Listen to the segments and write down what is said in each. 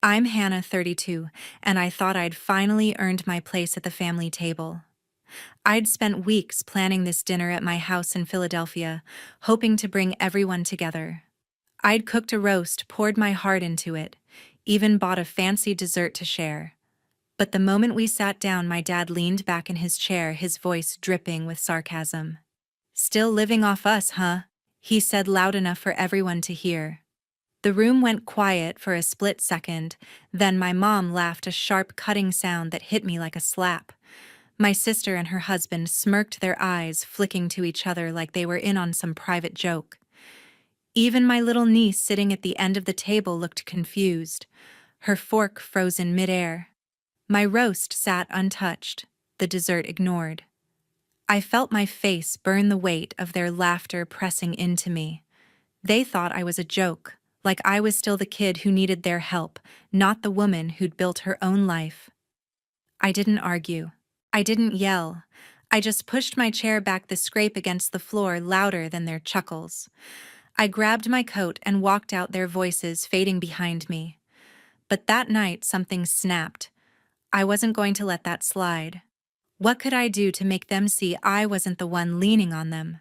I'm Hannah, 32, and I thought I'd finally earned my place at the family table. I'd spent weeks planning this dinner at my house in Philadelphia, hoping to bring everyone together. I'd cooked a roast, poured my heart into it, even bought a fancy dessert to share. But the moment we sat down, my dad leaned back in his chair, his voice dripping with sarcasm. "Still living off us, huh?" he said loud enough for everyone to hear. The room went quiet for a split second, then my mom laughed, a sharp, cutting sound that hit me like a slap. My sister and her husband smirked, their eyes flicking to each other like they were in on some private joke. Even my little niece sitting at the end of the table looked confused, her fork frozen midair. My roast sat untouched, the dessert ignored. I felt my face burn, the weight of their laughter pressing into me. They thought I was a joke, like I was still the kid who needed their help, not the woman who'd built her own life. I didn't argue. I didn't yell. I just pushed my chair back, the scrape against the floor louder than their chuckles. I grabbed my coat and walked out, their voices fading behind me. But that night something snapped. I wasn't going to let that slide. What could I do to make them see I wasn't the one leaning on them?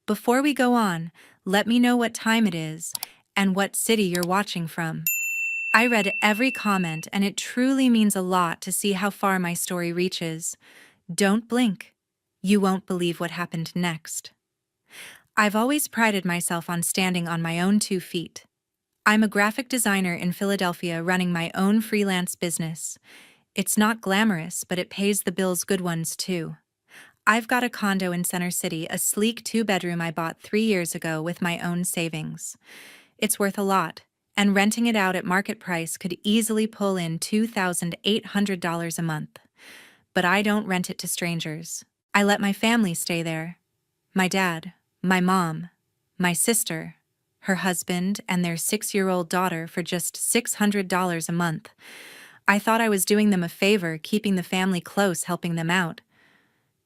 Before we go on, let me know what time it is and what city you're watching from. I read every comment, and it truly means a lot to see how far my story reaches. Don't blink. You won't believe what happened next. I've always prided myself on standing on my own 2 feet. I'm a graphic designer in Philadelphia running my own freelance business. It's not glamorous, but it pays the bills, good ones too. I've got a condo in Center City, a sleek 2-bedroom I bought 3 years ago with my own savings. It's worth a lot, and renting it out at market price could easily pull in $2,800 a month. But I don't rent it to strangers. I let my family stay there. My dad, my mom, my sister, her husband, and their 6-year-old daughter for just $600 a month. I thought I was doing them a favor, keeping the family close, helping them out.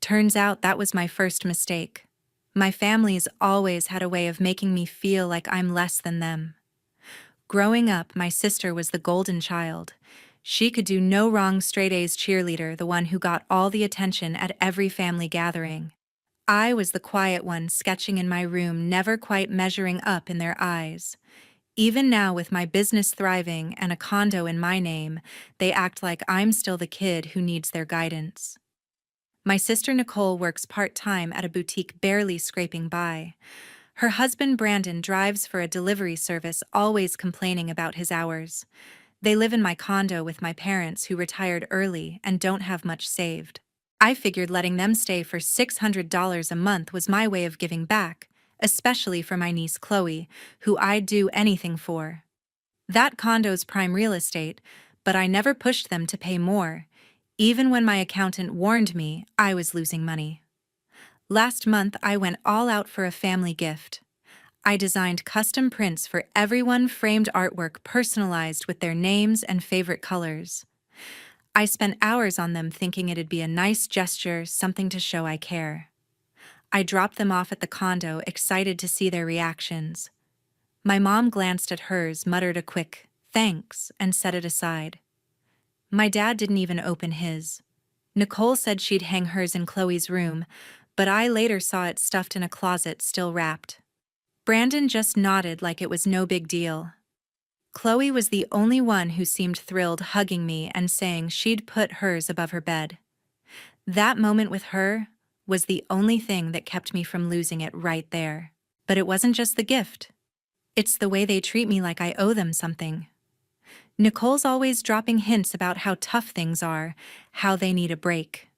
Turns out that was my first mistake. My family's always had a way of making me feel like I'm less than them. Growing up, my sister was the golden child. She could do no wrong, straight A's cheerleader, the one who got all the attention at every family gathering. I was the quiet one, sketching in my room, never quite measuring up in their eyes. Even now, with my business thriving and a condo in my name, they act like I'm still the kid who needs their guidance. My sister Nicole works part-time at a boutique, barely scraping by. Her husband Brandon drives for a delivery service, always complaining about his hours. They live in my condo with my parents, who retired early and don't have much saved. I figured letting them stay for $600 a month was my way of giving back, especially for my niece Chloe, who I'd do anything for. That condo's prime real estate, but I never pushed them to pay more, even when my accountant warned me I was losing money. Last month, I went all out for a family gift. I designed custom prints for everyone, framed artwork personalized with their names and favorite colors. I spent hours on them, thinking it'd be a nice gesture, something to show I care. I dropped them off at the condo, excited to see their reactions. My mom glanced at hers, muttered a quick "thanks," and set it aside. My dad didn't even open his. Nicole said she'd hang hers in Chloe's room, but I later saw it stuffed in a closet, still wrapped. Brandon just nodded like it was no big deal. Chloe was the only one who seemed thrilled, hugging me and saying she'd put hers above her bed. That moment with her was the only thing that kept me from losing it right there. But it wasn't just the gift. It's the way they treat me, like I owe them something. Nicole's always dropping hints about how tough things are, how they need a break.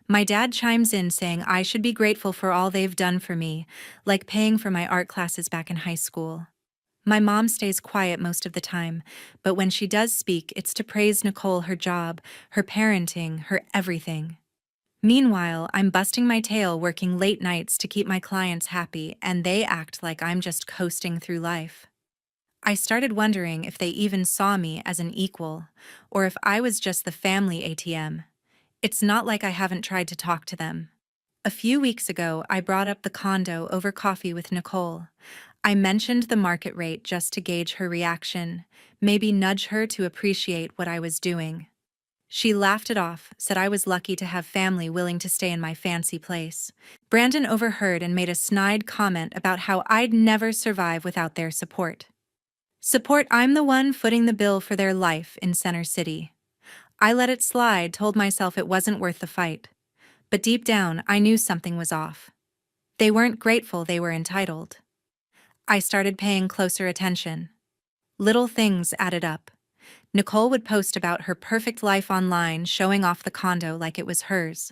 My dad chimes in saying I should be grateful for all they've done for me, like paying for my art classes back in high school. My mom stays quiet most of the time, but when she does speak, it's to praise Nicole, her job, her parenting, her everything. Meanwhile, I'm busting my tail, working late nights to keep my clients happy, and they act like I'm just coasting through life. I started wondering if they even saw me as an equal, or if I was just the family ATM. It's not like I haven't tried to talk to them. A few weeks ago, I brought up the condo over coffee with Nicole. I mentioned the market rate just to gauge her reaction, maybe nudge her to appreciate what I was doing. She laughed it off, said I was lucky to have family willing to stay in my fancy place. Brandon overheard and made a snide comment about how I'd never survive without their support. Support, I'm the one footing the bill for their life in Center City. I let it slide, told myself it wasn't worth the fight. But deep down, I knew something was off. They weren't grateful, they were entitled. I started paying closer attention. Little things added up. Nicole would post about her perfect life online, showing off the condo like it was hers.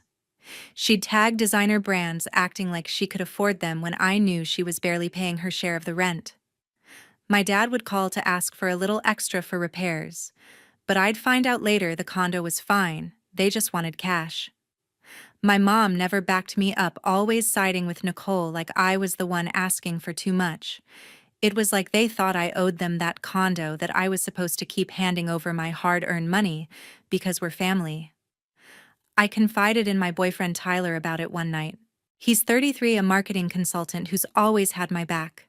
She'd tag designer brands, acting like she could afford them when I knew she was barely paying her share of the rent. My dad would call to ask for a little extra for repairs, but I'd find out later the condo was fine, they just wanted cash. My mom never backed me up, always siding with Nicole like I was the one asking for too much. It was like they thought I owed them that condo, that I was supposed to keep handing over my hard-earned money because we're family. I confided in my boyfriend Tyler about it one night. He's 33, a marketing consultant who's always had my back.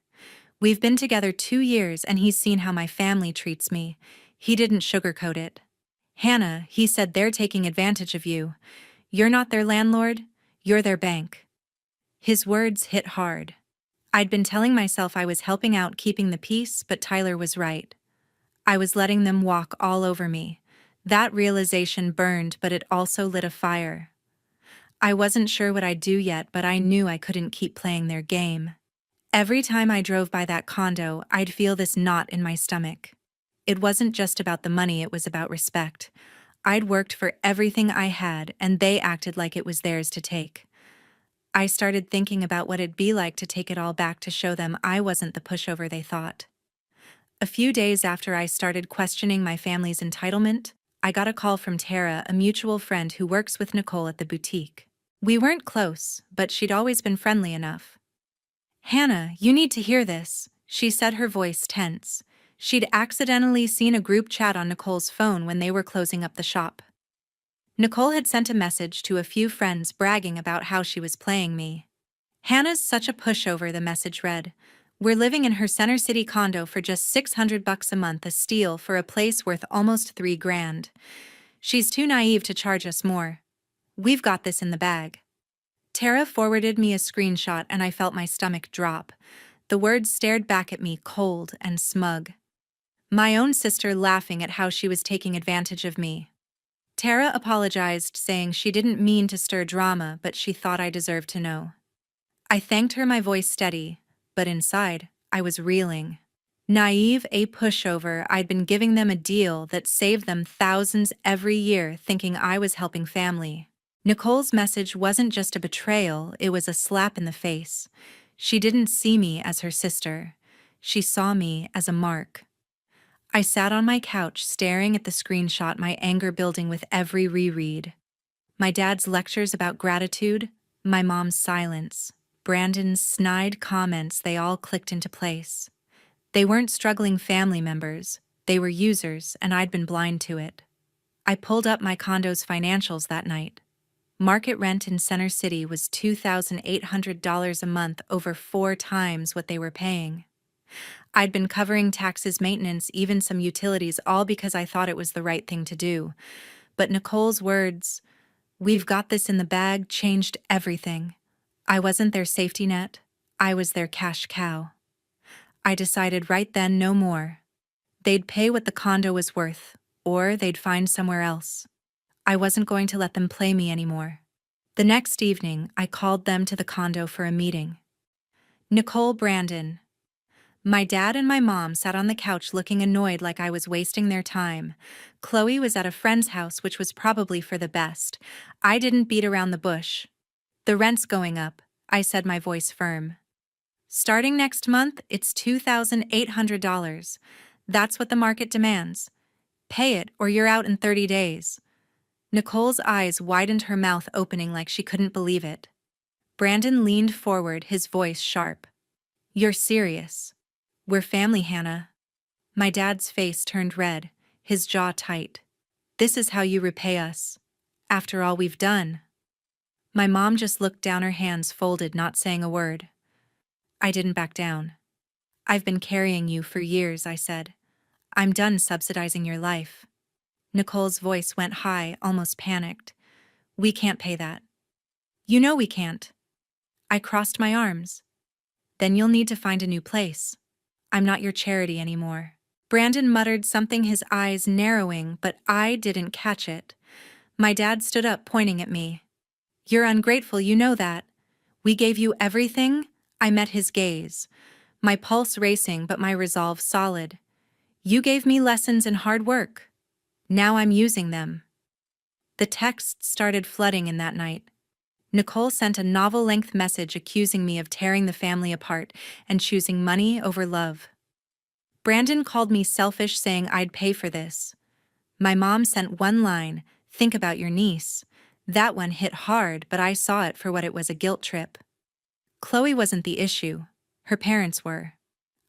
We've been together 2 years and he's seen how my family treats me. He didn't sugarcoat it. Hannah, he said, they're taking advantage of you. You're not their landlord, you're their bank. His words hit hard. I'd been telling myself I was helping out, keeping the peace, but Tyler was right. I was letting them walk all over me. That realization burned, but it also lit a fire. I wasn't sure what I'd do yet, but I knew I couldn't keep playing their game. Every time I drove by that condo, I'd feel this knot in my stomach. It wasn't just about the money, it was about respect. I'd worked for everything I had, and they acted like it was theirs to take. I started thinking about what it'd be like to take it all back, to show them I wasn't the pushover they thought. A few days after I started questioning my family's entitlement, I got a call from Tara, a mutual friend who works with Nicole at the boutique. We weren't close, but she'd always been friendly enough. "Hannah, you need to hear this," she said, her voice tense. She'd accidentally seen a group chat on Nicole's phone when they were closing up the shop. Nicole had sent a message to a few friends bragging about how she was playing me. "Hannah's such a pushover," the message read. "We're living in her Center City condo for just $600 a month, a steal for a place worth almost $3,000. She's too naive to charge us more. We've got this in the bag." Tara forwarded me a screenshot and I felt my stomach drop. The words stared back at me, cold and smug. My own sister laughing at how she was taking advantage of me. Tara apologized, saying she didn't mean to stir drama, but she thought I deserved to know. I thanked her, my voice steady, but inside, I was reeling. Naive, a pushover. I'd been giving them a deal that saved them thousands every year, thinking I was helping family. Nicole's message wasn't just a betrayal, it was a slap in the face. She didn't see me as her sister. She saw me as a mark. I sat on my couch staring at the screenshot, my anger building with every reread. My dad's lectures about gratitude, my mom's silence, Brandon's snide comments, they all clicked into place. They weren't struggling family members, they were users, and I'd been blind to it. I pulled up my condo's financials that night. Market rent in Center City was $2,800 a month, over 4 times what they were paying. I'd been covering taxes, maintenance, even some utilities, all because I thought it was the right thing to do. But Nicole's words, "We've got this in the bag," changed everything. I wasn't their safety net, I was their cash cow. I decided right then, no more. They'd pay what the condo was worth, or they'd find somewhere else. I wasn't going to let them play me anymore. The next evening, I called them to the condo for a meeting. Nicole, Brandon. My dad and my mom sat on the couch looking annoyed, like I was wasting their time. Chloe was at a friend's house, which was probably for the best. I didn't beat around the bush. "The rent's going up," I said, my voice firm. "Starting next month, it's $2,800. That's what the market demands. Pay it or you're out in 30 days. Nicole's eyes widened, her mouth opening like she couldn't believe it. Brandon leaned forward, his voice sharp. "You're serious? We're family, Hannah." My dad's face turned red, his jaw tight. "This is how you repay us, after all we've done." My mom just looked down, her hands folded, not saying a word. I didn't back down. I've been carrying you for years, I said. I'm done subsidizing your life. Nicole's voice went high, almost panicked. We can't pay that. You know we can't. I crossed my arms. Then you'll need to find a new place. I'm not your charity anymore. Brandon muttered something, his eyes narrowing, but I didn't catch it. My dad stood up, pointing at me. You're ungrateful, you know that. We gave you everything. I met his gaze, my pulse racing but my resolve solid. You gave me lessons in hard work. Now I'm using them. The texts started flooding in that night. Nicole sent a novel-length message accusing me of tearing the family apart and choosing money over love. Brandon called me selfish, saying I'd pay for this. My mom sent one line, think about your niece. That one hit hard, but I saw it for what it was, a guilt trip. Chloe wasn't the issue. Her parents were.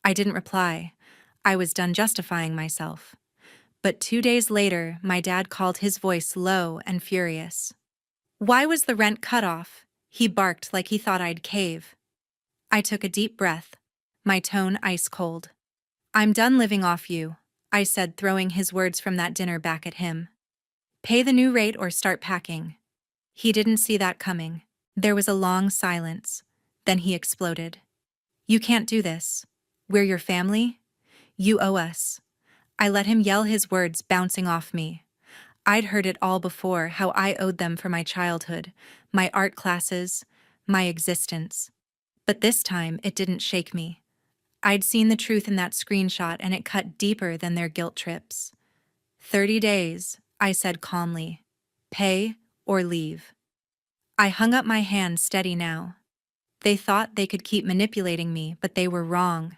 I didn't reply. I was done justifying myself. But 2 days later, my dad called, his voice low and furious. Why was the rent cut off? He barked like he thought I'd cave. I took a deep breath, my tone ice cold. I'm done living off you, I said, throwing his words from that dinner back at him. Pay the new rate or start packing. He didn't see that coming. There was a long silence. Then he exploded. You can't do this. We're your family. You owe us. I let him yell, his words bouncing off me. I'd heard it all before, how I owed them for my childhood, my art classes, my existence. But this time, it didn't shake me. I'd seen the truth in that screenshot, and it cut deeper than their guilt trips. 30 days, I said calmly. Pay or leave. I hung up my hand, steady now. They thought they could keep manipulating me, but they were wrong.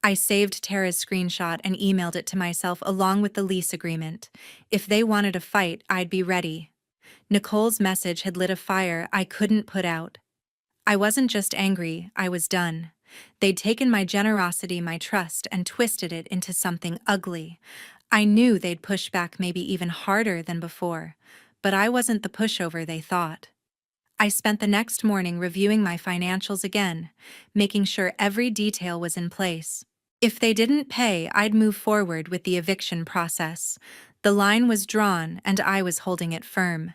I saved Tara's screenshot and emailed it to myself along with the lease agreement. If they wanted a fight, I'd be ready. Nicole's message had lit a fire I couldn't put out. I wasn't just angry, I was done. They'd taken my generosity, my trust, and twisted it into something ugly. I knew they'd push back, maybe even harder than before, but I wasn't the pushover they thought. I spent the next morning reviewing my financials again, making sure every detail was in place. If they didn't pay, I'd move forward with the eviction process. The line was drawn, and I was holding it firm.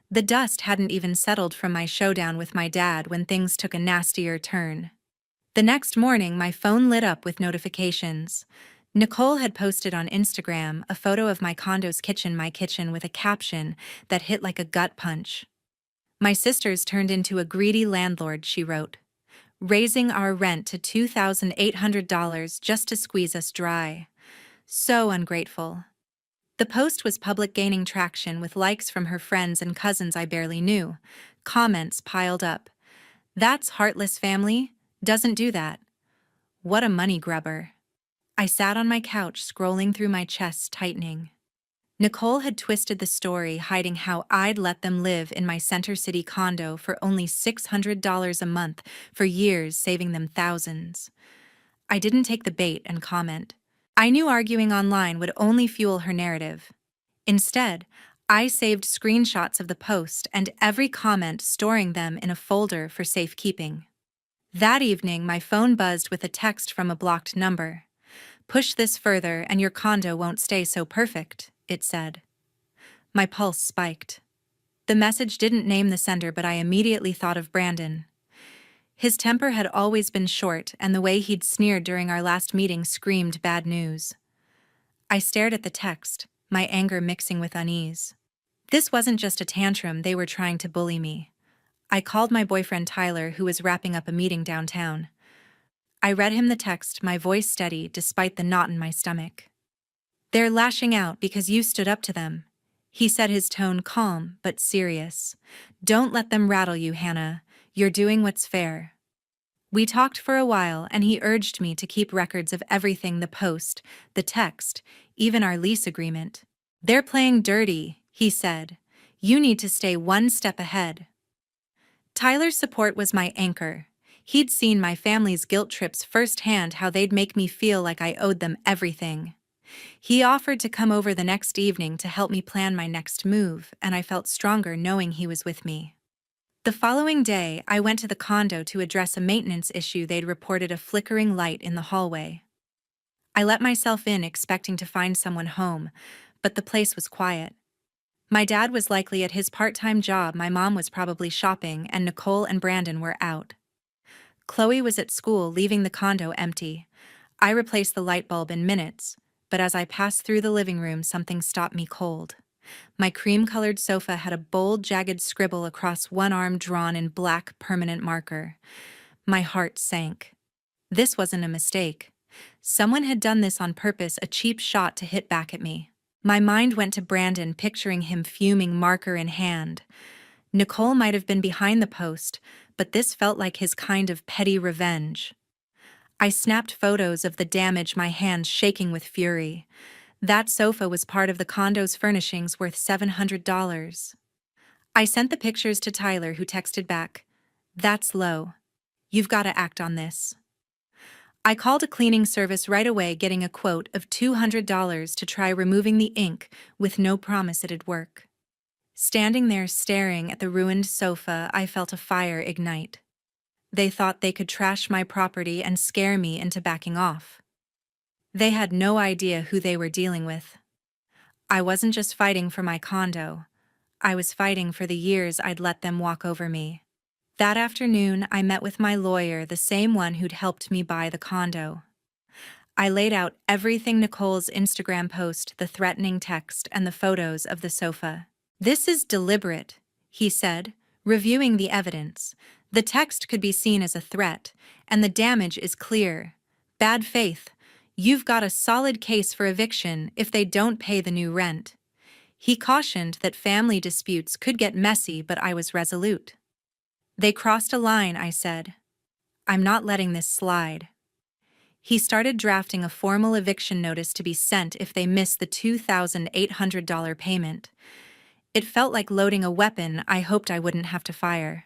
The dust hadn't even settled from my showdown with my dad when things took a nastier turn. The next morning, my phone lit up with notifications. Nicole had posted on Instagram a photo of my condo's kitchen, my kitchen, with a caption that hit like a gut punch. My sisters turned into a greedy landlord, she wrote, raising our rent to $2,800 just to squeeze us dry. So ungrateful. The post was public, gaining traction with likes from her friends and cousins I barely knew. Comments piled up. That's heartless family. Doesn't do that. What a money grubber. I sat on my couch, scrolling through, my chest tightening. Nicole had twisted the story, hiding how I'd let them live in my Center City condo for only $600 a month for years, saving them thousands. I didn't take the bait and comment. I knew arguing online would only fuel her narrative. Instead, I saved screenshots of the post and every comment, storing them in a folder for safekeeping. That evening, my phone buzzed with a text from a blocked number. Push this further and your condo won't stay so perfect, it said. My pulse spiked. The message didn't name the sender, but I immediately thought of Brandon. His temper had always been short, and the way he'd sneered during our last meeting screamed bad news. I stared at the text, my anger mixing with unease. This wasn't just a tantrum, they were trying to bully me. I called my boyfriend Tyler, who was wrapping up a meeting downtown. I read him the text, my voice steady despite the knot in my stomach. They're lashing out because you stood up to them, he said, his tone calm but serious. Don't let them rattle you, Hannah. You're doing what's fair. We talked for a while, and he urged me to keep records of everything, the post, the text, even our lease agreement. They're playing dirty, he said. You need to stay one step ahead. Tyler's support was my anchor. He'd seen my family's guilt trips firsthand, how they'd make me feel like I owed them everything. He offered to come over the next evening to help me plan my next move, and I felt stronger knowing he was with me. The following day, I went to the condo to address a maintenance issue. They'd reported a flickering light in the hallway. I let myself in expecting to find someone home, but the place was quiet. My dad was likely at his part-time job, my mom was probably shopping, and Nicole and Brandon were out. Chloe was at school, leaving the condo empty. I replaced the light bulb in minutes, but as I passed through the living room, something stopped me cold. My cream-colored sofa had a bold, jagged scribble across one arm drawn in black permanent marker. My heart sank. This wasn't a mistake. Someone had done this on purpose, a cheap shot to hit back at me. My mind went to Brandon, picturing him fuming, marker in hand. Nicole might have been behind the post, but this felt like his kind of petty revenge. I snapped photos of the damage, my hands shaking with fury. That sofa was part of the condo's furnishings worth $700. I sent the pictures to Tyler, who texted back, "That's low. You've got to act on this." I called a cleaning service right away, getting a quote of $200 to try removing the ink, with no promise it'd work. Standing there staring at the ruined sofa, I felt a fire ignite. They thought they could trash my property and scare me into backing off. They had no idea who they were dealing with. I wasn't just fighting for my condo. I was fighting for the years I'd let them walk over me. That afternoon, I met with my lawyer, the same one who'd helped me buy the condo. I laid out everything: Nicole's Instagram post, the threatening text, and the photos of the sofa. "This is deliberate," he said, reviewing the evidence. "The text could be seen as a threat, and the damage is clear. Bad faith. You've got a solid case for eviction if they don't pay the new rent." He cautioned that family disputes could get messy, but I was resolute. "They crossed a line," I said. "I'm not letting this slide." He started drafting a formal eviction notice to be sent if they miss the $2,800 payment. It felt like loading a weapon I hoped I wouldn't have to fire.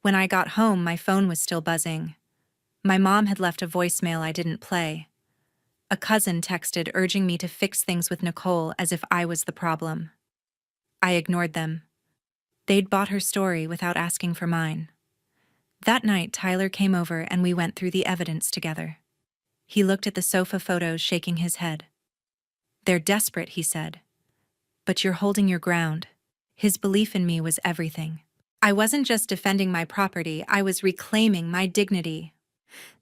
When I got home, my phone was still buzzing. My mom had left a voicemail I didn't play. A cousin texted urging me to fix things with Nicole, as if I was the problem. I ignored them. They'd bought her story without asking for mine. That night, Tyler came over and we went through the evidence together. He looked at the sofa photos, shaking his head. "They're desperate," he said. "But you're holding your ground." His belief in me was everything. I wasn't just defending my property, I was reclaiming my dignity.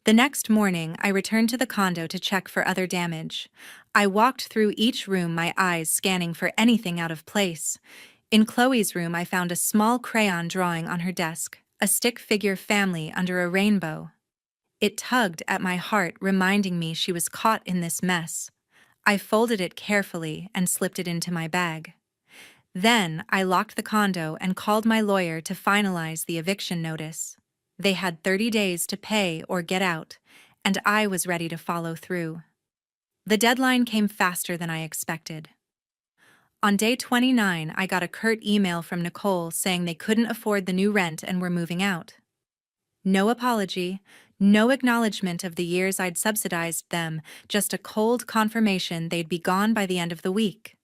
The next morning, I returned to the condo to check for other damage. I walked through each room, my eyes scanning for anything out of place. In Chloe's room, I found a small crayon drawing on her desk, a stick figure family under a rainbow. It tugged at my heart, reminding me she was caught in this mess. I folded it carefully and slipped it into my bag. Then, I locked the condo and called my lawyer to finalize the eviction notice. They had 30 days to pay or get out, and I was ready to follow through. The deadline came faster than I expected. On day 29, I got a curt email from Nicole saying they couldn't afford the new rent and were moving out. No apology, no acknowledgement of the years I'd subsidized them, just a cold confirmation they'd be gone by the end of the week.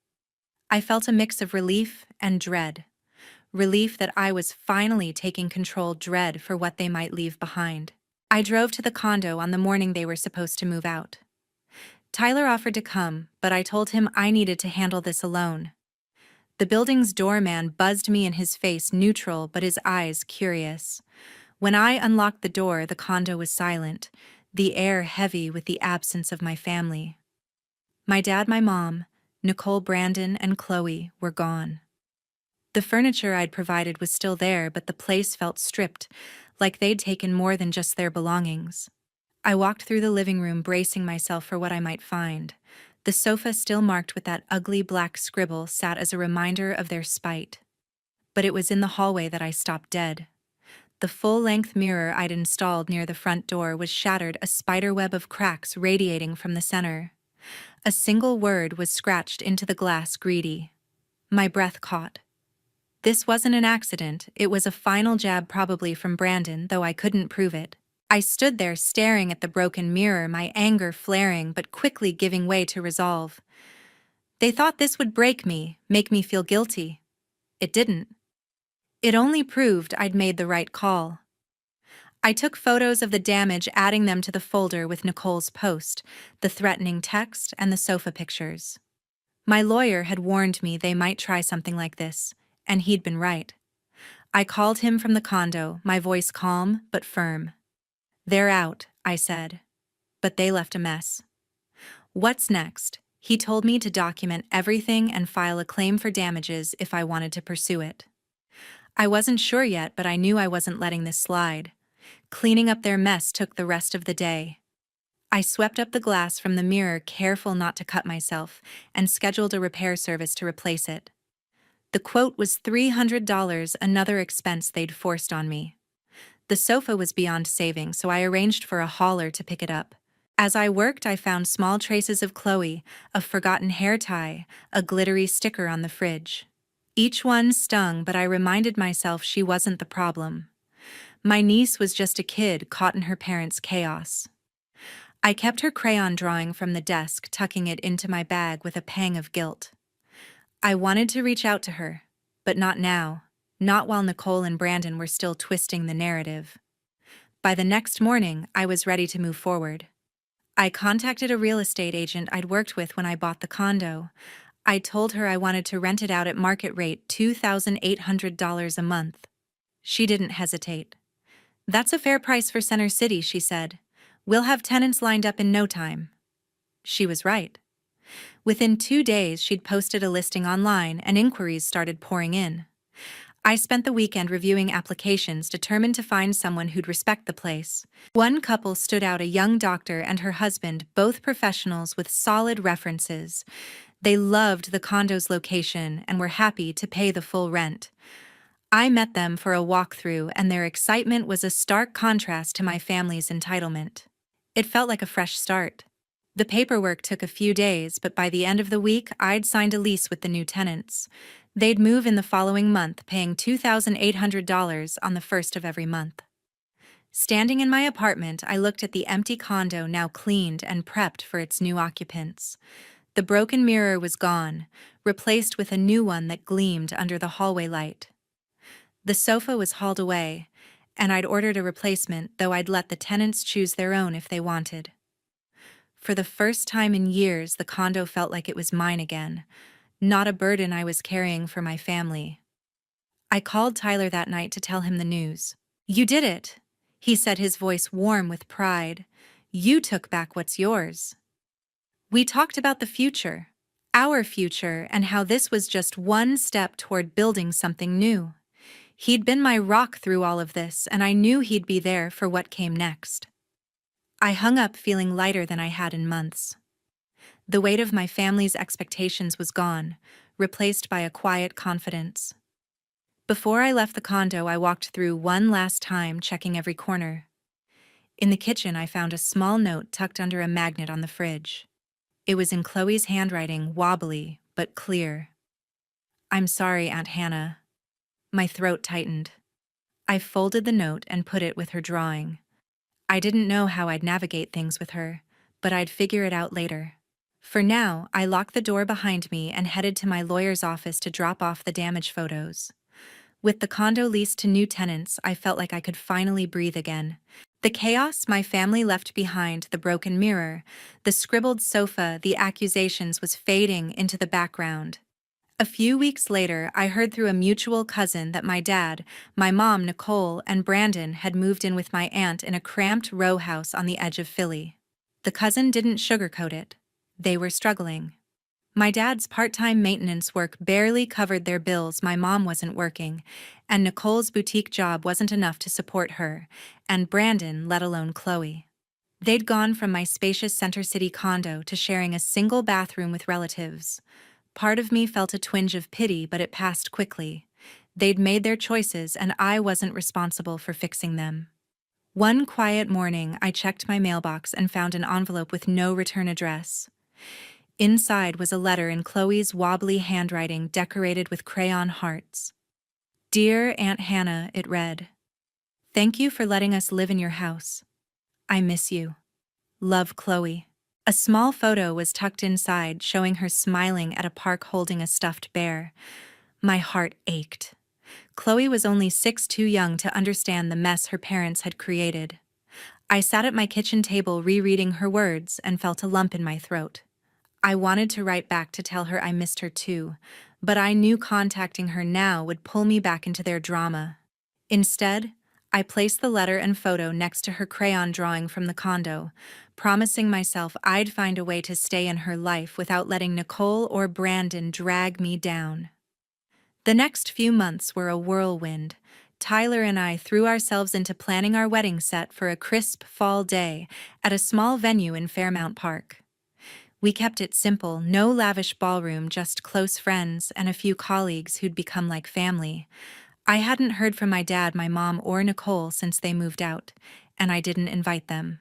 I felt a mix of relief and dread. Relief that I was finally taking control, dread for what they might leave behind. I drove to the condo on the morning they were supposed to move out. Tyler offered to come, but I told him I needed to handle this alone. The building's doorman buzzed me in his face, neutral but his eyes curious. When I unlocked the door, the condo was silent, the air heavy with the absence of my family. My dad, my mom, Nicole, Brandon, and Chloe were gone. The furniture I'd provided was still there, but the place felt stripped, like they'd taken more than just their belongings. I walked through the living room, bracing myself for what I might find. The sofa, still marked with that ugly black scribble, sat as a reminder of their spite. But it was in the hallway that I stopped dead. The full-length mirror I'd installed near the front door was shattered, a spiderweb of cracks radiating from the center. A single word was scratched into the glass: greedy. My breath caught. This wasn't an accident, it was a final jab, probably from Brandon, though I couldn't prove it. I stood there staring at the broken mirror, my anger flaring but quickly giving way to resolve. They thought this would break me, make me feel guilty. It didn't. It only proved I'd made the right call. I took photos of the damage, adding them to the folder with Nicole's post, the threatening text, and the sofa pictures. My lawyer had warned me they might try something like this, and he'd been right. I called him from the condo, my voice calm but firm. "They're out," I said. But they left a mess. "What's next?" He told me to document everything and file a claim for damages if I wanted to pursue it. I wasn't sure yet, but I knew I wasn't letting this slide. Cleaning up their mess took the rest of the day. I swept up the glass from the mirror, careful not to cut myself, and scheduled a repair service to replace it. The quote was $300, another expense they'd forced on me. The sofa was beyond saving, so I arranged for a hauler to pick it up. As I worked, I found small traces of Chloe, a forgotten hair tie, a glittery sticker on the fridge. Each one stung, but I reminded myself she wasn't the problem. My niece was just a kid caught in her parents' chaos. I kept her crayon drawing from the desk, tucking it into my bag with a pang of guilt. I wanted to reach out to her, but not now, not while Nicole and Brandon were still twisting the narrative. By the next morning, I was ready to move forward. I contacted a real estate agent I'd worked with when I bought the condo. I told her I wanted to rent it out at market rate, $2,800 a month. She didn't hesitate. "That's a fair price for Center City," she said. "We'll have tenants lined up in no time." She was right. Within 2 days, she'd posted a listing online and inquiries started pouring in. I spent the weekend reviewing applications, determined to find someone who'd respect the place. One couple stood out, a young doctor and her husband, both professionals with solid references. They loved the condo's location and were happy to pay the full rent. I met them for a walkthrough, and their excitement was a stark contrast to my family's entitlement. It felt like a fresh start. The paperwork took a few days, but by the end of the week, I'd signed a lease with the new tenants. They'd move in the following month, paying $2,800 on the first of every month. Standing in my apartment, I looked at the empty condo, now cleaned and prepped for its new occupants. The broken mirror was gone, replaced with a new one that gleamed under the hallway light. The sofa was hauled away, and I'd ordered a replacement, though I'd let the tenants choose their own if they wanted. For the first time in years, the condo felt like it was mine again, not a burden I was carrying for my family. I called Tyler that night to tell him the news. "You did it," he said, his voice warm with pride. "You took back what's yours." We talked about the future, our future, and how this was just one step toward building something new. He'd been my rock through all of this, and I knew he'd be there for what came next. I hung up feeling lighter than I had in months. The weight of my family's expectations was gone, replaced by a quiet confidence. Before I left the condo, I walked through one last time, checking every corner. In the kitchen, I found a small note tucked under a magnet on the fridge. It was in Chloe's handwriting, wobbly but clear. "I'm sorry, Aunt Hannah." My throat tightened. I folded the note and put it with her drawing. I didn't know how I'd navigate things with her, but I'd figure it out later. For now, I locked the door behind me and headed to my lawyer's office to drop off the damage photos. With the condo leased to new tenants, I felt like I could finally breathe again. The chaos my family left behind, the broken mirror, the scribbled sofa, the accusations, was fading into the background. A few weeks later, I heard through a mutual cousin that my dad, my mom, Nicole, and Brandon had moved in with my aunt in a cramped row house on the edge of Philly. The cousin didn't sugarcoat it. They were struggling. My dad's part-time maintenance work barely covered their bills, my mom wasn't working, and Nicole's boutique job wasn't enough to support her, and Brandon, let alone Chloe. They'd gone from my spacious Center City condo to sharing a single bathroom with relatives. Part of me felt a twinge of pity, but it passed quickly. They'd made their choices, and I wasn't responsible for fixing them. One quiet morning, I checked my mailbox and found an envelope with no return address. Inside was a letter in Chloe's wobbly handwriting, decorated with crayon hearts. "Dear Aunt Hannah," it read. "Thank you for letting us live in your house. I miss you. Love, Chloe." A small photo was tucked inside, showing her smiling at a park holding a stuffed bear. My heart ached. Chloe was only 6 too young to understand the mess her parents had created. I sat at my kitchen table rereading her words and felt a lump in my throat. I wanted to write back to tell her I missed her too, but I knew contacting her now would pull me back into their drama. Instead, I placed the letter and photo next to her crayon drawing from the condo, promising myself I'd find a way to stay in her life without letting Nicole or Brandon drag me down. The next few months were a whirlwind. Tyler and I threw ourselves into planning our wedding set for a crisp fall day at a small venue in Fairmount Park. We kept it simple, no lavish ballroom, just close friends and a few colleagues who'd become like family. I hadn't heard from my dad, my mom, or Nicole since they moved out, and I didn't invite them.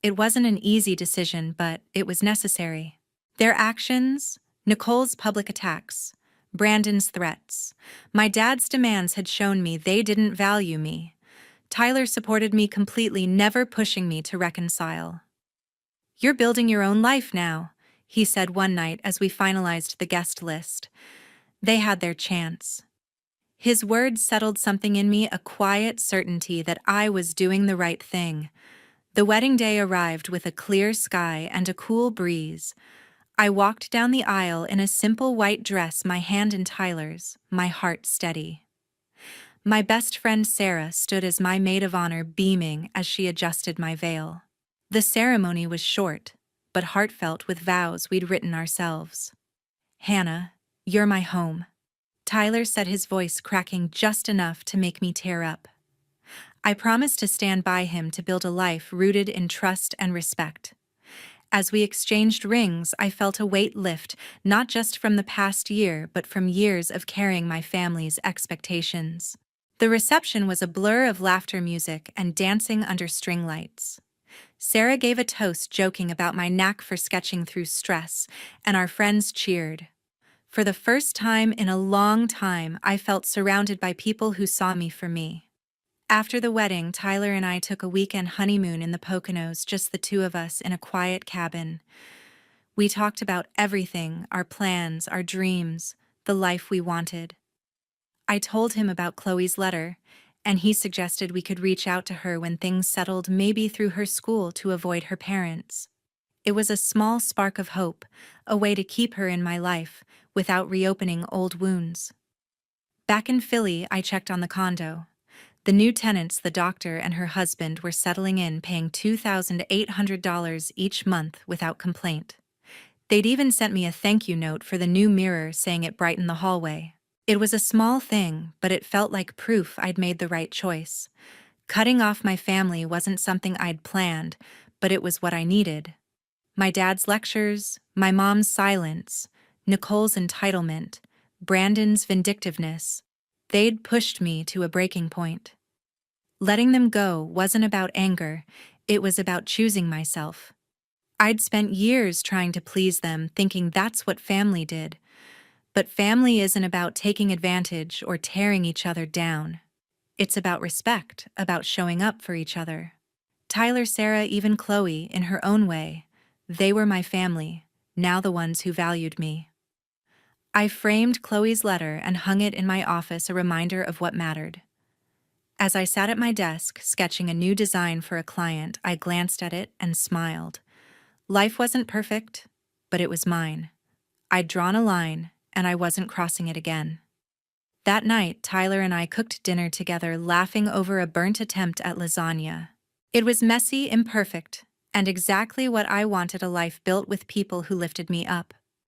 It wasn't an easy decision, but it was necessary. Their actions, Nicole's public attacks, Brandon's threats, my dad's demands had shown me they didn't value me. Tyler supported me completely, never pushing me to reconcile. "You're building your own life now," he said one night as we finalized the guest list. They had their chance. His words settled something in me, a quiet certainty that I was doing the right thing. The wedding day arrived with a clear sky and a cool breeze. I walked down the aisle in a simple white dress, my hand in Tyler's, my heart steady. My best friend Sarah stood as my maid of honor, beaming as she adjusted my veil. The ceremony was short, but heartfelt, with vows we'd written ourselves. "Hannah, you're my home," Tyler said, his voice cracking just enough to make me tear up. I promised to stand by him, to build a life rooted in trust and respect. As we exchanged rings, I felt a weight lift, not just from the past year, but from years of carrying my family's expectations. The reception was a blur of laughter, music, and dancing under string lights. Sarah gave a toast, joking about my knack for sketching through stress, and our friends cheered. For the first time in a long time, I felt surrounded by people who saw me for me. After the wedding, Tyler and I took a weekend honeymoon in the Poconos, just the two of us in a quiet cabin. We talked about everything, our plans, our dreams, the life we wanted. I told him about Chloe's letter, and he suggested we could reach out to her when things settled, maybe through her school, to avoid her parents. It was a small spark of hope, a way to keep her in my life without reopening old wounds. Back in Philly, I checked on the condo. The new tenants, the doctor and her husband, were settling in, paying $2,800 each month without complaint. They'd even sent me a thank you note for the new mirror, saying it brightened the hallway. It was a small thing, but it felt like proof I'd made the right choice. Cutting off my family wasn't something I'd planned, but it was what I needed. My dad's lectures, my mom's silence, Nicole's entitlement, Brandon's vindictiveness, they'd pushed me to a breaking point. Letting them go wasn't about anger, it was about choosing myself. I'd spent years trying to please them, thinking that's what family did. But family isn't about taking advantage or tearing each other down. It's about respect, about showing up for each other. Tyler, Sarah, even Chloe, in her own way, they were my family, now the ones who valued me. I framed Chloe's letter and hung it in my office, a reminder of what mattered. As I sat at my desk, sketching a new design for a client, I glanced at it and smiled. Life wasn't perfect, but it was mine. I'd drawn a line, and I wasn't crossing it again. That night, Tyler and I cooked dinner together, laughing over a burnt attempt at lasagna. It was messy, imperfect, and exactly what I wanted: a life built with people who lifted me up.